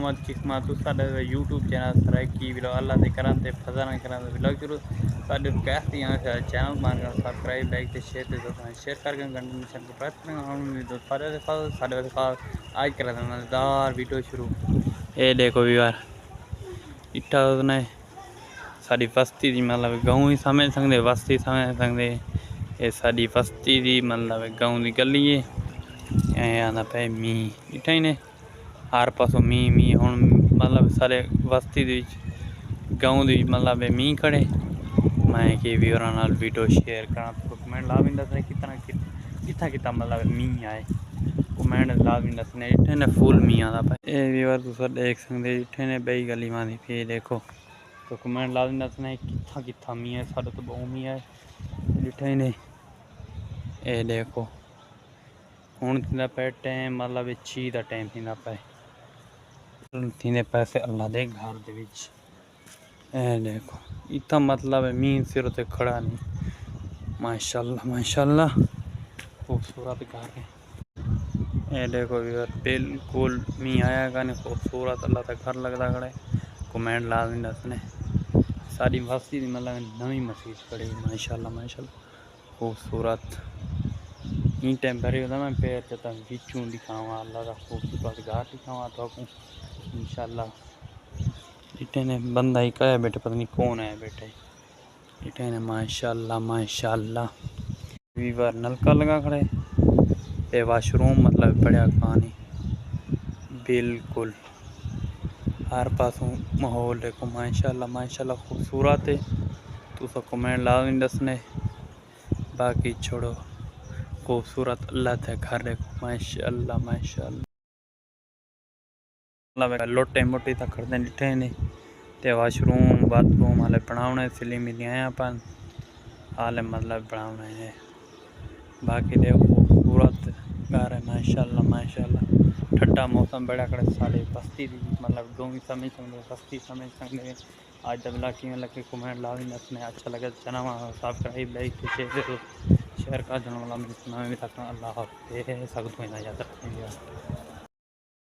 मोहम्मद किस्मा तो साडे यूट्यूब चैनल सराइकी व्लॉग अल्लाह से करां ते फजाना करां ते व्लॉग शुरू साडे कैसे यहाँ से चैनल मान कर सब्सक्राइब लाइक ते शेयर ते दोस्तों शेयर करके कंटिन्यूशन को प्राप्त करें हम तो साडे आज करा था मजेदार वीडियो शुरू। ये देखो यार इट्ठा ने साडी बस्ती दी मतलब गाँव ही समझ सकते बस्ती समझ सकते ये साडी बस्ती दी मतलब गाँव की गली है आना पे मी इट्ठा ही ने हर पासों मी मी हुण मतलब सारे बस्ती दी गाँव दी मतलब मी खड़े मैं कि भी और वीडियो शेयर करा तो कमेंट ला भी दसने कितना कितना मतलब मी आए कमेंट ला भी दसने इट्ठे ने फुल मी आता पे ये व्यूअर तुस देख सकते इट्ठे ने बई गली मां पे देखो तो कमेंट ला भी दसने कितना मी है साढ़े तो बहुत मी है इट्ठे ने ये देखो हुण थींदा पे टाइम मतलब 6 का टाइम थींदा पे थींदे पैसे अल्लाह दे घर दे विच ए देखो इतना मतलब मी सिर ते खड़ा नहीं माशाल्लाह माशाल्लाह खूबसूरत घर है। ये देखो यार बिल्कुल मी आया का नहीं खूबसूरत अल्लाह का घर लगता खड़े कमेंट ला दें दसने सारी बस्ती दी मतलब नवी मस्जिद खड़ी माशाल्लाह माशाल्लाह खूबसूरत इन टाइम भरे होता मैं पैर चता बिचू दिखावा अल्लाह का खूबसूरत घर दिखावा तो इंशाल्लाह इटे ने बंदा ही कहा बैठे पता नहीं कौन है बैठे इटे ने माशाल्लाह माशाल्लाह वीवर नलका लगा खड़े ये वाशरूम मतलब बढ़िया कहानी बिल्कुल हर पासों माहौल देखो माशाल्लाह माशाल्लाह खूबसूरत है तो सब कमेंट ला नहीं दसने बाकी छोड़ो खूबसूरत अल्लाह थे घर देखो माशाल्लाह माशाल्लाह मतलब लोटे मोटी तक करते डिठे ने ते वाशरूम बाथरूम हाले बनाने सिली मिली आया अपन हाले मतलब बनाने है बाकी देखो खूबसूरत घर है माशाल्लाह माशाल्लाह ठंडा मौसम बड़ा कर साढ़े बस्ती मतलब गाँव समझ सकते बस्ती समझ सकते आज जब लाकी लगे कमेंट ला भी दसने अच्छा लगे चैनल सब्सक्राइब लाइक शेयर कर देने वाला मेरे सुना भी तक अल्लाह हाफिज़ सकते हैं याद रखेंगे।